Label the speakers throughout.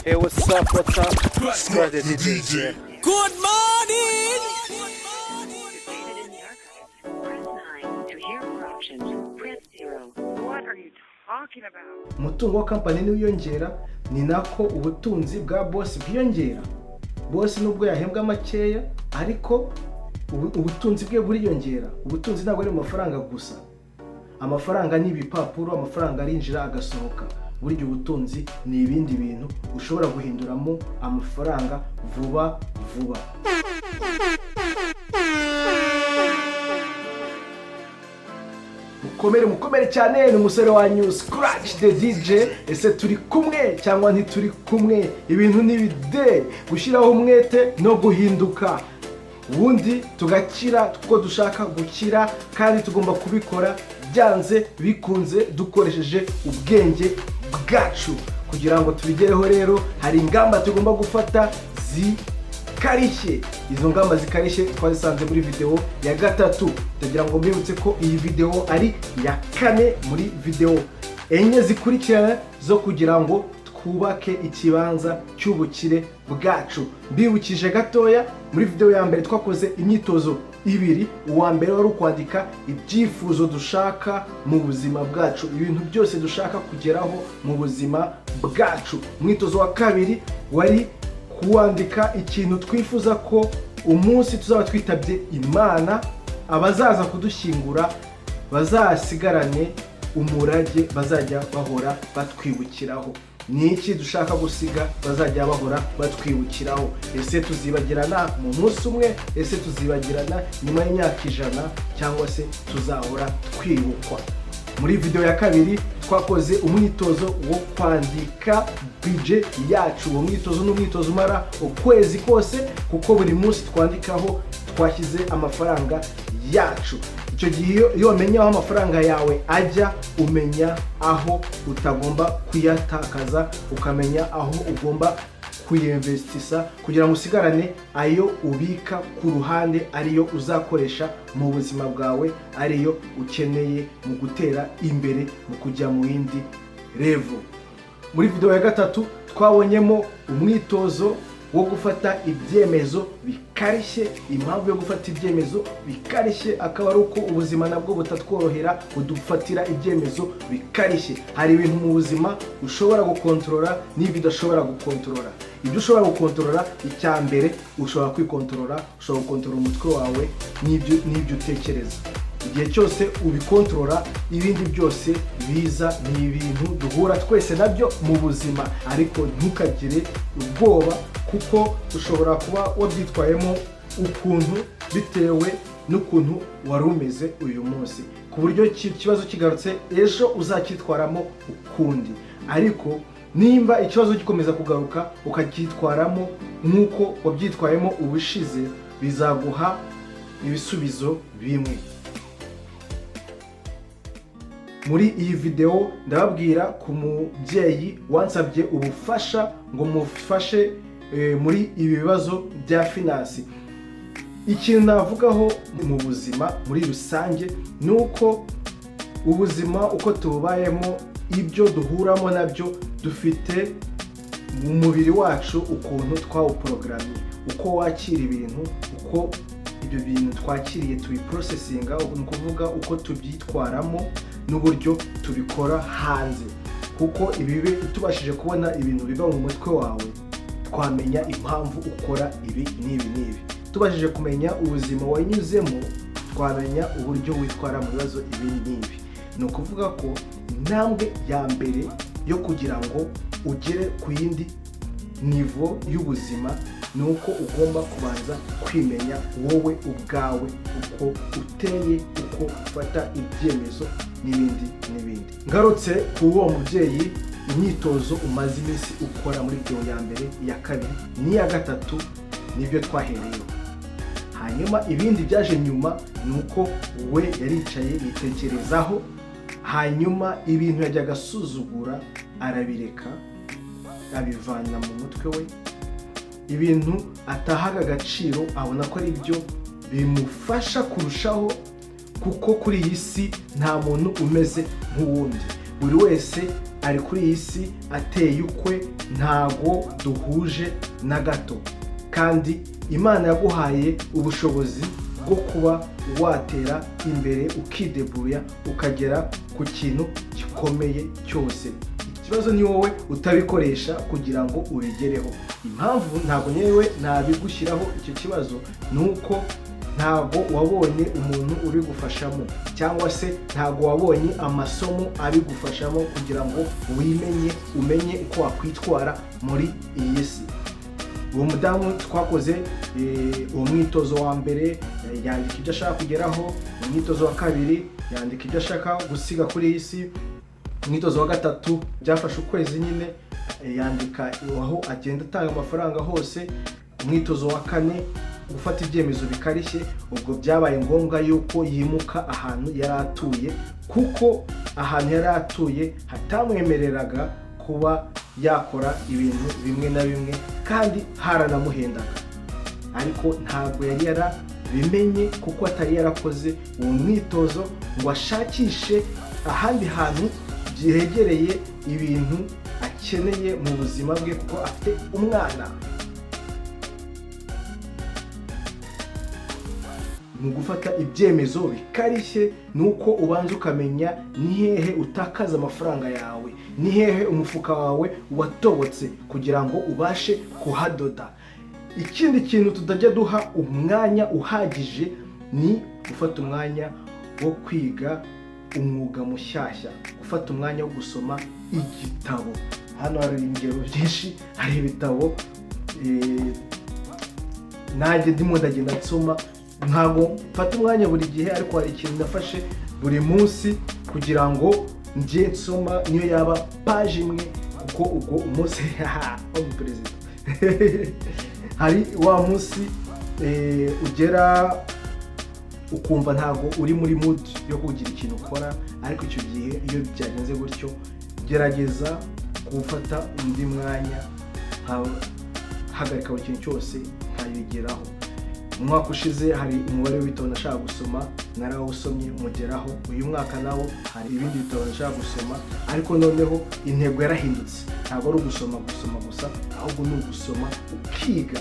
Speaker 1: Hey, what's up? What's up? Spread the DJ.
Speaker 2: Good morning!
Speaker 3: Stated in the archives. Press 9 to hear more options. Press 0. What are you talking about?
Speaker 4: Umutungo wa kampani niwiyongera ni nako ubutunzi bwa boss bwiyongera. Boss nubwo yahembwa makeya ariko ubutunzi bwe buriyongera. Ubutunzi ntabwo ari amafaranga gusa. Amafaranga ni ibipapuro, amafaranga arinjira agasohoka. Burya ubutunzi ni ibindi bintu ushobora guhinduramo amafaranga vuba. Mukomere cyane ni umusore wanyu Scratch the DJ. Ese turi kumwe cyangwa ntituri kumwe? Ibintu nibide gushyiraho umwete no guhinduka, ubundi tugakira kuko dushaka gukira, kandi tugomba kubikora byanze bikunze dukoresheje ubwenge bwacu. Kugira ngo tubigereho rero hari ingamba tugomba gufata zikarishye. Izo ngamba zikarishye twazisanze muri video ya gatatu. Ndagira ngo mbibutse ko iyi video ari ya kane muri video enye zikurikirana zo kugira ngo twubake ikibanza cy'ubukire bwacu. Mbibukije gatoya, muri video ya mbere twakoze imyitozo ibiri. Uwa mbere wari kwandika ibyifuzo dushaka mu buzima bwacu, ibintu byose dushaka kugeraho mu buzima bwacu. Umwitozo wa kabiri wari kuwandika ikintu twifuza ko umunsi tuzaba twitabye Imana abazaza kudushyingura bazasigarane umurage bazajya bahora batwibukiraho. Ni iki dushaka gusiga bazajya bahora batwibukiraho? Ese tuzibagirana mu munsi umwe? Ese tuzibagirana nyuma y'imyaka 100? Cyangwa se tuzahora twibukwa? Muri video ya kabiri twakoze umwitozo wo kwandika budget yacu. Uwo mwitozo ni umwitozo umara ukwezi kose, kuko buri munsi twandikaho twashyize amafaranga yacu. Icyo gihe iyo wamenye aho amafaranga yawe ajya, umenya aho utagomba kuyatakaza, ukamenya aho ugomba kuyinvestisa kugira ngo usigarane ayo ubika ku ruhande, ariyo uzakoresha mu buzima bwawe, ariyo ukeneye mu gutera imbere, mu kujya mu yindi level. Muri video ya gatatu twabonyemo umwitozo wo gufata ibyemezo bikarishye. Impamvu yo gufata ibyemezo bikarishye akaba ari uko ubuzima nabwo butatworohera kudufatira ibyemezo bikarishye. Hari ibintu mu buzima ushobora gukontorora n'ibyo udashobora gukontorora. Ibyo ushobora gukontorora, icya mbere ushobora kwikontorora, ushobora gukontorora umutwe wawe n'ibyo utekereza. Igihe cyose ubikontorora, ibindi byose biza. Ni ibintu duhura twese nabyo mu buzima, ariko ntukagire ubwoba kuko ushobora kuba wabyitwayemo ukuntu bitewe n'ukuntu wari umeze uyu munsi, ku buryo ikibazo kigarutse ejo uzacyitwaramo ukundi. Ariko nimba ikibazo gikomeza kugaruka ukacyitwaramo nk'uko wabyitwayemo ubushize, bizaguha ibisubizo bimwe. Muri iyi video ndababwira ku mubyeyi wansabye ubufasha ngo mufashe muri ibi bibazo bya finance. Ikintu navugaho mu buzima muri rusange ni uko ubuzima uko tububayemo, ibyo duhuramo nabyo, dufite mu mubiri wacu ukuntu twawuprogramye, uko wakira ibintu, uko ibyo bintu twakiriye tubiprocesinga, ni ukuvuga uko tubyitwaramo n'uburyo tubikora hanze. Kuko ibibe tubashije kubona ibintu biba mu mutwe wawe, twamenya impamvu ukora ibi n'ibi. Tubashije kumenya ubuzima wanyuzemo, twamenya uburyo witwara mu bibazo ibi n'ibi. Ni ukuvuga ko intambwe ya mbere yo kugira ngo ugere ku yindi nivo y'ubuzima ni uko ugomba kubanza kwimenya wowe ubwawe, uko uteye, uko ufata ibyemezo n'ibindi. Ngarutse ku uwo mubyeyi, imyitozo umaze iminsi ukora muri video ya mbere, iya kabiri n'iya gatatu nibyo twahereyeho. Hanyuma ibindi byaje nyuma ni uko we yaricaye yitekerezaho, hanyuma ibintu yajyaga asuzugura arabireka, abivana mu mutwe we. Ibintu atahaga agaciro abona ko ari byo bimufasha kurushaho, kuko kuri iyi si nta muntu umeze nk'uwundi. Buri wese ari kuri iyi si ateye ukwe, ntago duhuje na gato, kandi Imana yaguhaye ubushobozi bwo kuba watera imbere ukideburuya ukagera ku kintu gikomeye cyose. Ikibazo ni wowe utabikoresha kugira ngo ubigereho. Impamvu ntabwo nyewe nabigushyiraho icyo kibazo nuko ntabwo wabonye umuntu ubigufashamo, cyangwa se ntabwo wabonye amasomo abigufashamo kugira ngo umenye uko wakwitwara muri iyi si. Uwo mudamu twakoze uwo mwitozo wa mbere yandika ibyo ashaka kugeraho, umwitozo wa kabiri yandika ibyo ashaka gusiga kuri iyi si, umwitozo wa gatatu byafashe ukwezi nyine yandika aho agenda atanga amafaranga hose, umwitozo wa kane gufata ibyemezo bikarishye. Ubwo byabaye ngombwa yuko yimuka ahantu yari atuye, kuko ahantu yari atuye hatamwemereraga kuba yakora ibintu bimwe na bimwe, kandi haranamuhendaga. Ariko ntabwo yari yarabimenye kuko atari yarakoze uwo mwitozo ngo ashakishe ahandi hantu byegereye ibintu akeneye mu buzima bwe, kuko afite umwana. Mu gufata ibyemezo bikarishye nuko ubanza ukamenya ni hehe utakaza amafaranga yawe, ni hehe umufuka wawe watobotse, kugira ngo ubashe kuhadoda. Ikindi kintu tutajya duha umwanya uhagije ni gufata umwanya wo kwiga umwuga mushyashya, gufata umwanya wo gusoma igitabo. Hano hari ingero byinshi, hari ibitabo nanjye ndimo ndagenda nsoma. Ntabwo mfata umwanya buri gihe, ariko hari ikintu nafashe buri munsi kugira ngo njye nsoma niyo yaba paji imwe, kuko ubwo umunsi perezida hari wa munsi ugera ukumva ntabwo uri muri mood yo kugira ikintu ukora, ariko icyo gihe iyo byagenze gutyo gerageza gufata undi mwanya, hagarika buri kintu cyose nkayigeraho. Mu mwaka ushize hari umubare w'ibitabo nashaka gusoma, narawusomye mugeraho. Uyu mwaka nawo hari ibindi bitabo nashaka gusoma, ariko noneho intego yarahindutse. Ntabwo ari ugusoma gusa, ahubwo ni ugusoma ukiga.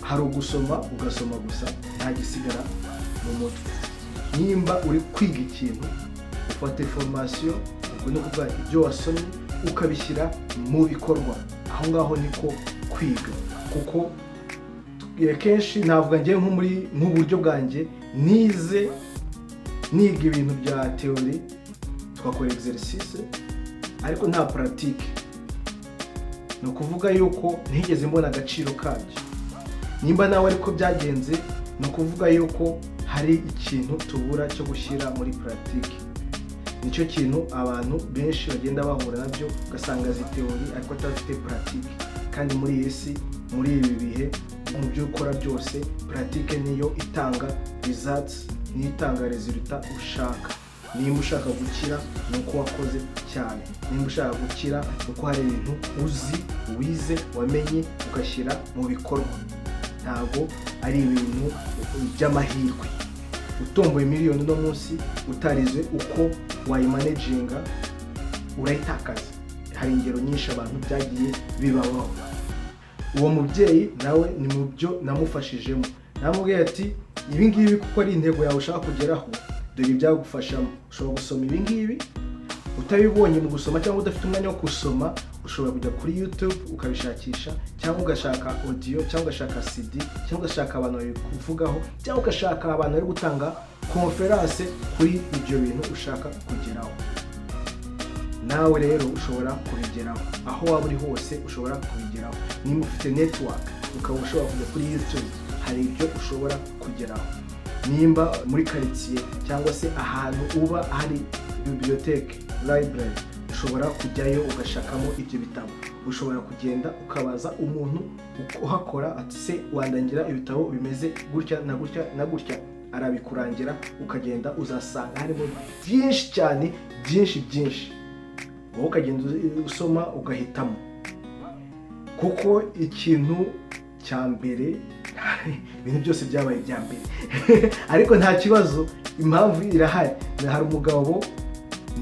Speaker 4: Hari ugusoma ugasoma gusa, nta gisigara mu mutwe. Nimba uri kwiga ikintu, ufate formation, ubwo ni ukuvuga ibyo wasomye ukabishyira mu bikorwa. Aho ngaho niko kwiga, kuko kenshi navuga njye nk'uburyo bwanjye niga ibintu bya theory, twakora exercice ariko nta pratique. Ni ukuvuga yuko ntigeze mbona agaciro kabyo. Nimba nawe ariko byagenze, ni ukuvuga yuko hari ikintu tubura cyo gushyira muri pratique. Nicyo kintu abantu benshi bagenda bahura nabyo, ugasanga azi theory ariko atafite pratique. Kandi muri iyi si, muri ibi bihe, mu byo ukora byose pratique niyo itanga results, niyo itanga resultat ushaka. Nimba ushaka gukira ni uko wakoze cyane, nimba ushaka gukira ni uko hari ibintu uzi, wize, wamenye ugashyira mu bikorwa. Ntabwo ari ibintu by'amahirwe. Utomboye miliyoni no munsi utarize uko wayimanaginga urayitakaza. Hari ingero nyinshi abantu byagiye bibabaho. Uwo mubyeyi nawe ni mu byo namufashijemo. Namubwiye ati ibi ngibi kuko ari intego yawe ushaka kugeraho, dore ibyagufashamo. Ushobora gusoma ibi ngibi, utabibonye mu gusoma cyangwa udafite umwanya wo gusoma, ushobora kujya kuri YouTube ukabishakisha, cyangwa ugashaka audio, cyangwa ugashaka CD, cyangwa ugashaka abantu babivugaho, cyangwa ugashaka abantu bari gutanga conference kuri ibyo bintu ushaka kugeraho. Nawe rero ushobora kubigeraho, aho waba uri hose ushobora kubigeraho. Niba ufite network ukaba ushobora kujya kuri YouTube, hari ibyo ushobora kugeraho. Nimba muri quartier cyangwa se ahantu uba hari bibliothèque, library, ushobora kujyayo ugashakamo ibyo bitabo. Ushobora kugenda ukabaza umuntu uhakora ati se wandangira ibitabo bimeze gutya na gutya na gutya, arabikurangira, ukagenda uzasanga harimo byinshi cyane, byinshi. Wowe ukagenda usoma ugahitamo, kuko ikintu cya mbere, ibintu byose byabaye ibya mbere ariko nta kibazo, impamvu irahari. Hari umugabo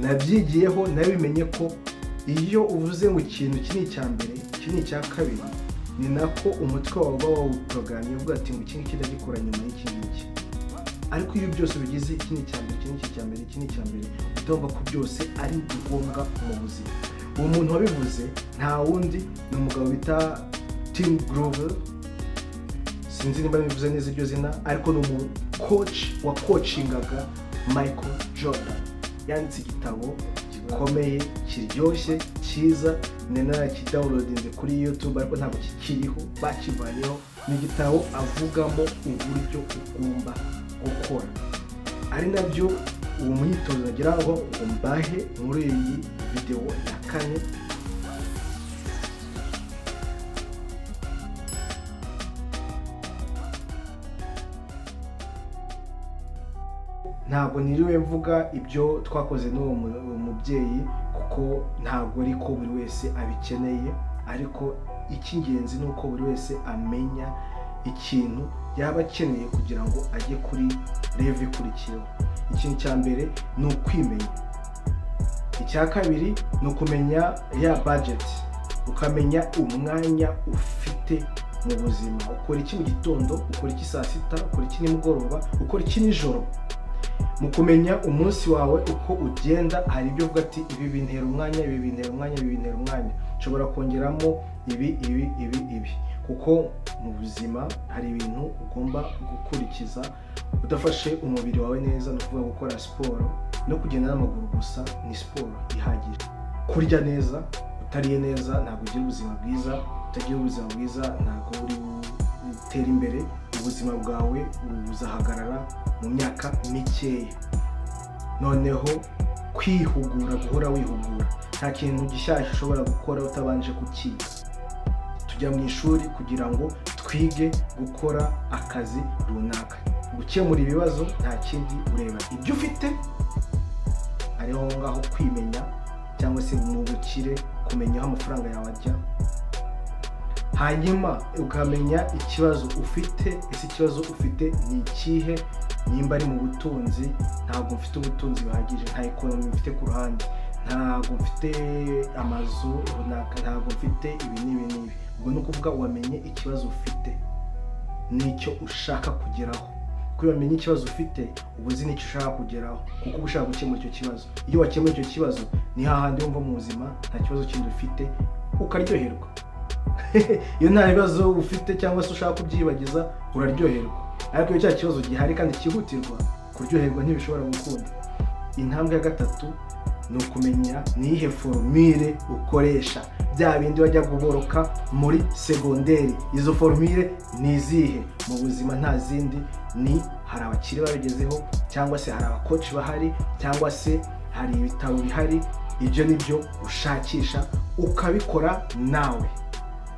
Speaker 4: nabyigiyeho, nabimenye ko iyo uvuze ngo ikintu iki ni icya mbere, iki ni icya kabiri, ni nako umutwe wawe uba wawuporogaramu uvuga ati ngo iki ngiki ndagikora nyuma y'iki ngiki. Ariko iyo byose bigize iki ni icya mbere, iki ni icya mbere, iki ni icya mbere, utumva ko byose ari ngombwa mu buzima. Uwo muntu wabivuze nta wundi ni umugabo bita Tim Grover, sinzi niba bivuze neza iryo zina, ariko ni umu coach wa coachingaga Michael Jordan. Yanditse igitabo gikomeye, kiryoshye, cyiza, narakidawunilodinze kuri YouTube ariko ntabwo kikiriho, bakivanyeho. Ni igitabo avugamo uburyo ugomba gukora, ari nabyo uwo mwitozo nagira ngo mbahe muri iyi video ya kane. Ntabwo niriwe mvuga ibyo twakoze n'uwo mubyeyi kuko ntabwo ariko buri wese abikeneye, ariko icy'ingenzi ni uko buri wese amenya ikintu yaba akeneye kugira ngo ajye kuri level ikurikiyeho. Ikintu cya mbere ni ukwimenya, icya kabiri ni ukumenya ya budget, ukamenya umwanya ufite mu buzima. Ukora iki mu gitondo, ukora iki saa sita, ukora iki nimugoroba, ukora iki nijoro. Mu kumenya umunsi wawe uko ugenda, hari ibyo uvuga ati ibi bintera umwanya, ibi bintera umwanya, ibi bintera umwanya, nshobora kongeramo ibi, kuko mu buzima hari ibintu ugomba gukurikiza. Udafashe umubiri wawe neza, no kuvuga gukora siporo no kugenda n'amaguru gusa ni siporo ihagije. Kurya neza, utariye neza ntabwo ugira ubuzima bwiza, utagira ubuzima bwiza ntabwo uri butera imbere, ubuzima bwawe buzahagarara mu myaka mikeya. Noneho kwihugura, guhora wihugura, nta kintu gishyashya ushobora gukora utabanje kukiga. Tujya mu ishuri kugira ngo twige gukora akazi runaka, gukemura ibibazo, nta kindi ureba ibyo ufite. Ariho ngaho kwimenya, cyangwa se mu bukire kumenya aho amafaranga yawe ajya, hanyuma ukamenya ikibazo ufite. Ese ikibazo ufite ni ikihe? Nimba ari mu butunzi, ntabwo mfite ubutunzi buhagije, nta ekonomi mfite ku ruhande, ntabwo mfite amazu runaka, ntabwo mfite ibi n'ibi. Ubwo ni ukuvuga wamenye ikibazo ufite n'icyo ushaka kugeraho. Kuko wamenye ikibazo ufite, uba uzi n'icyo ushaka kugeraho, kuko uba ushaka gukemura icyo kibazo. Iyo wakemuye icyo kibazo, ni hahandi wumva mu buzima nta kibazo kindi ufite, ukaryoherwa. Iyo nta bibazo ufite cyangwa se ushaka kubyibagiza, uraryoherwa. Ariko iyo cya kibazo gihari kandi cyihutirwa, kuryoherwa ntibishobora gukunda. Intambwe ya gatatu ni ukumenya nihe formule ukoresha, bya bindi wajya kuboroka muri segonderi. Izo formule ni izihe? Mu buzima nta zindi, ni hari abakiri babigezeho, cyangwa se hari abakoci bahari, cyangwa se hari ibitabo bihari. Ibyo nibyo ushakisha ukabikora nawe.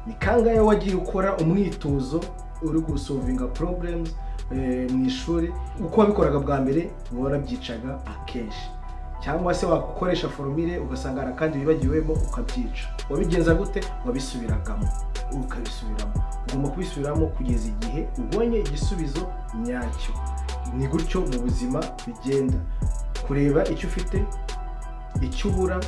Speaker 4: Ni kangahe wagiye ukora umwitozo uri gusolvinga problems mu ishuri, uko wabikoraga bwa mbere warabyicaga akenshi, cyangwa se wakoresha formule ugasanga hari kandi wibagiwemo ukabyica. Wabigenza gute? Wabisubiragamo, ukabisubiramo. Ugomba kubisubiramo kugeza igihe ubonye igisubizo nyacyo. Ni gutyo mu buzima bigenda, kureba icyo ufite, icyo ubura,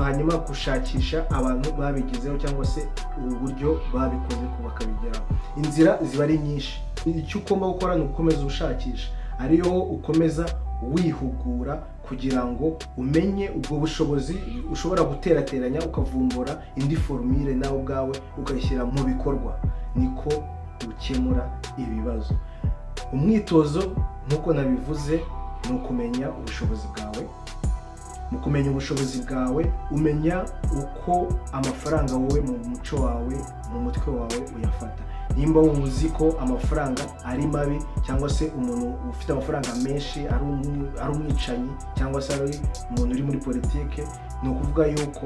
Speaker 4: hanyuma gushakisha abantu babigezeho cyangwa se uburyo babikoze bakabigeraho. Inzira ziba ari nyinshi, icyo ugomba gukora ni ukomeza ushakisha, ariyo ukomeza wihugura kugira ngo umenye ubwo bushobozi ushobora guterateranya, ukavumbura indi formule nawe ubwawe ukayishyira mu bikorwa. Niko ukemura ibibazo. Umwitozo nk'uko nabivuze ni ukumenya ubushobozi bwawe. Mu kumenya ubushobozi bwawe, umenya uko amafaranga wowe mu muco wawe, mu mutwe wawe uyafata. Nimba uzi ko amafaranga ari mabi, cyangwa se umuntu ufite amafaranga menshi ari umwicanyi, cyangwa se ari umuntu uri muri politike, ni ukuvuga yuko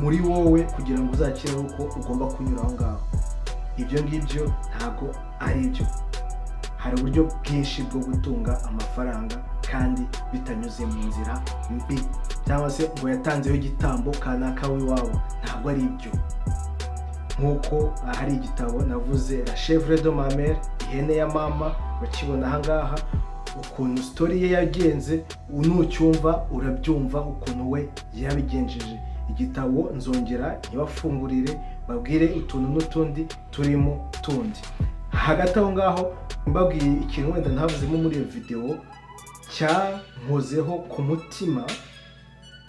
Speaker 4: muri wowe kugira ngo uzakire uko ugomba kunyura aho ngaho. Ibyo ngibyo ntabwo ari byo. Hari uburyo bwinshi bwo gutunga amafaranga kandi bitanyuze mu nzira mbi, cyangwa se ngo yatanzeho igitambo kanaka w'iwabo. Ntabwo ari ibyo. Nk'uko hari igitabo navuze, La Chèvre de ma mère, ihene ya mama, bakibona aha ngaha, ukuntu story ye yagenze, nucyumva urabyumva ukuntu we yabigenjeje. igitabo nzongera ntibafungurire babwire utuntu n'utundi turimo tundi. Hagati aho ngaho mbabwiye ikintu wenda ntavuzemo muri iyo video cyankozeho ku mutima,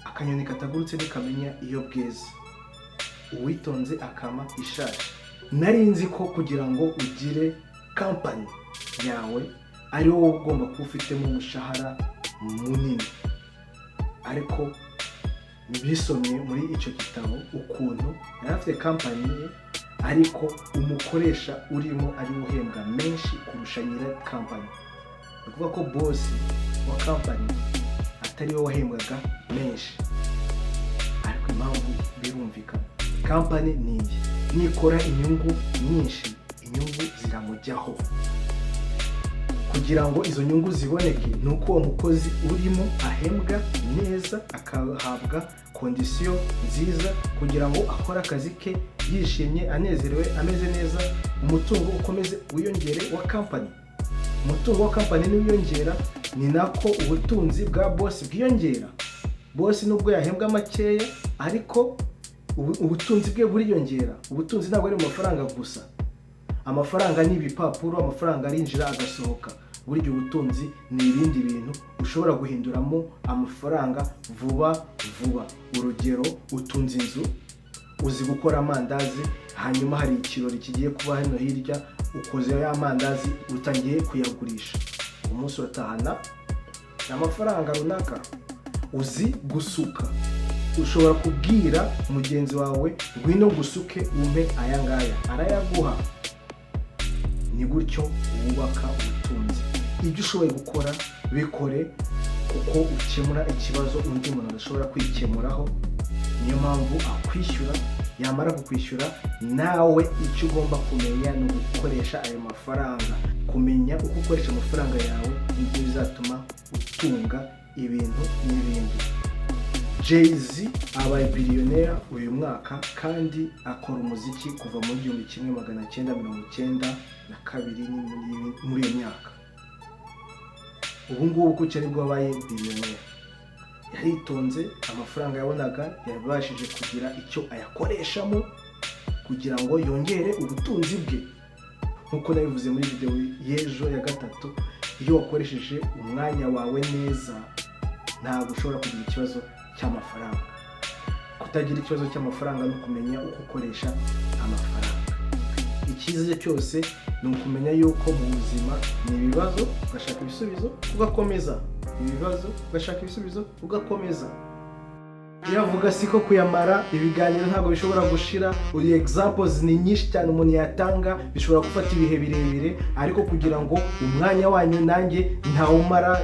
Speaker 4: akanyoni katagurutse ntikamenya iyo bweze, uwitonze akama ishashi. Nari nzi ko kugira ngo ugire company yawe ari wowe ugomba kuba ufitemo umushahara munini, ariko nibisomye muri icyo gitabo ukuntu yari afite company ye ariko umukoresha urimo ari uhembwa menshi kurusha nyira company. Ni ukuvuga ko boss wa company atari we wahembwaga menshi, ariko impamvu birumvikana, company ni iyi, nikora inyungu nyinshi inyungu ziramujyaho. Kugira ngo izo nyungu ziboneke ni uko uwo mukozi urimo ahembwa neza, akahabwa kondisiyo nziza kugira ngo akore akazi ke yishimye, anezerewe, ameze neza, umutungo ukomeze wiyongere wa company. Umutungo wa company niwiyongera ni nako ubutunzi bwa boss bwiyongera. Boss nubwo yahembwa makeya ariko ubutunzi bwe buriyongera. Ubutunzi ntabwo ari mu mafaranga gusa, amafaranga ni ibipapuro, amafaranga arinjira agasohoka. Burya ubutunzi ni ibindi bintu ushobora guhinduramo amafaranga vuba vuba. Urugero, utunze inzu, uzi gukora amandazi, hanyuma hari ikirori kigiye kuba hano hirya, ukoze ya mandazi utangiye kuyagurisha, umunsi uratahana amafaranga runaka. Uzi gusuka, ushobora kubwira mugenzi wawe ngwino gusuke umpe aya ngaya, arayaguha. Ni gutyo wubaka ubutunzi. Ibyo ushoboye gukora bikore, kuko ukemura ikibazo undi muntu adashobora kwikemuraho. Niyo mpamvu akwishyura, yamara kukwishyura nawe icyo ugomba kumenya ni ugukoresha ayo mafaranga. Kumenya uko ukoresha amafaranga yawe nibyo bizatuma utunga ibintu n'ibindi. Jay-Z abaye billionaire uyu mwaka kandi akora umuziki kuva mu 1992 muri iyo myaka. Ubu ngubu kuko ari bwo abaye billionaire, yaritonze, amafaranga yabonaga yabashije kugira icyo ayakoreshamo kugira ngo yongere ubutunzi bwe. Nkuko nabivuze muri video y'ejo ya gatatu, iyo wakoresheje umwanya wawe neza ntabwo ushobora kugira ikibazo cy'amafaranga. Kutagira ikibazo cy'amafaranga no kumenya uko ukoresha amafaranga. Icyiza cyose ni ukumenya yuko mu buzima ni ibibazo ugashaka ibisubizo ugakomeza, ibibazo ugashaka ibisubizo ugakomeza. Yavuga siko kuyamara, ibiganiro ntabwo bishobora gushira. Uri examples ni nyinshi cyane umuntu yatanga, bishobora gufata ibihe birebire, ariko kugira ngo umwanya wanyu nanjye ntawumara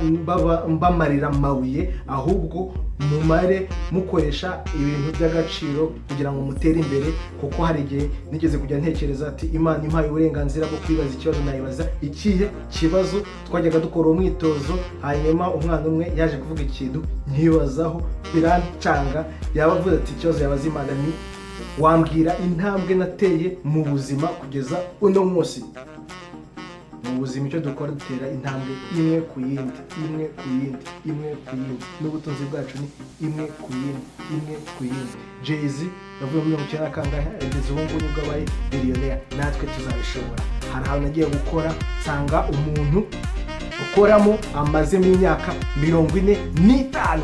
Speaker 4: mbamarira amabuye, ahubwo mumare mukoresha ibintu by'agaciro kugira ngo mutere imbere. Kuko hari igihe nigeze kujya ntekereza ati Imana impaye uburenganzira bwo kwibaza ikibazo, nayibaza ikihe kibazo. Twajyaga dukora umwitozo, hanyuma umwana umwe yaje kuvuga ikintu nkibazaho birancanga. Yaba avuze ati ikibazo yabaza Imana ni wambwira intambwe nateye mu buzima kugeza uno munsi. Mu buzima icyo dukora dutera intambwe imwe ku yindi, imwe ku yindi, imwe ku yindi. N'ubutunzi bwacu ni imwe ku yindi, imwe ku yindi. Jay-Z yavuye muri 19 kangahe, ageze ubu ngubu nibwo abaye billionaire. Natwe tuzabishobora. Hari ahantu nagiye gukora nsanga umuntu ukoramo amazemo imyaka 45.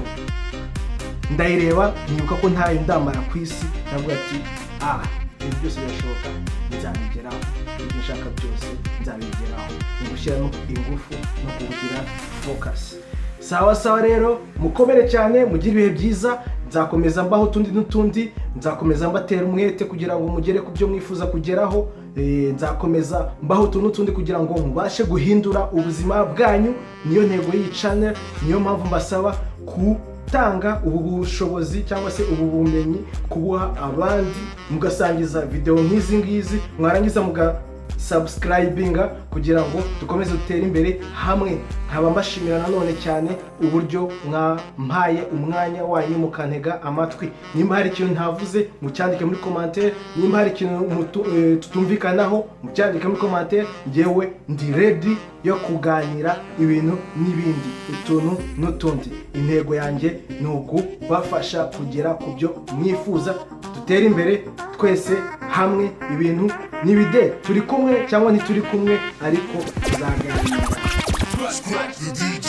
Speaker 4: Ndayireba nibuka ko ntayo ndamara ku isi, navuga ati ibyo byose birashoboka, nzabigeraho. Ibyo nshaka byose nzabigeraho, ni gushyiramo ingufu no kugira focus. Sawa sawa rero, mukomere cyane, mugire ibihe byiza. Nzakomeza mbaho utundi n'utundi, nzakomeza mbatera umwete kugira ngo mugere ku byo mwifuza kugeraho. Nzakomeza mbaho utuntu n'utundi kugira ngo mubashe guhindura ubuzima bwanyu. Niyo ntego y'iyi channel, niyo mpamvu mbasaba gutanga ubu bushobozi cyangwa se ubu bumenyi kubuha abandi, mugasangiza video nk'izi ngizi, mwarangiza subscribinga kugira ngo dukomeze dutere imbere hamwe. Nkaba mbashimira nanone cyane uburyo mwampaye umwanya wanyu mukantega amatwi. Nimba hari ikintu ntavuze mucyandike muri commentaire, nimba hari ikintu tutumvikanaho mucyandike muri commentaire. Ngewe ndi ready yo kuganira ibintu n'ibindi, utuntu n'utundi. Intego yanjye ni ukubafasha kugera ku byo mwifuza, dutere imbere twese hamwe. Ibintu n'ibide, turi kumwe cyangwa ntituri kumwe, ariko tuzaganira.
Speaker 2: Scratch the DJ.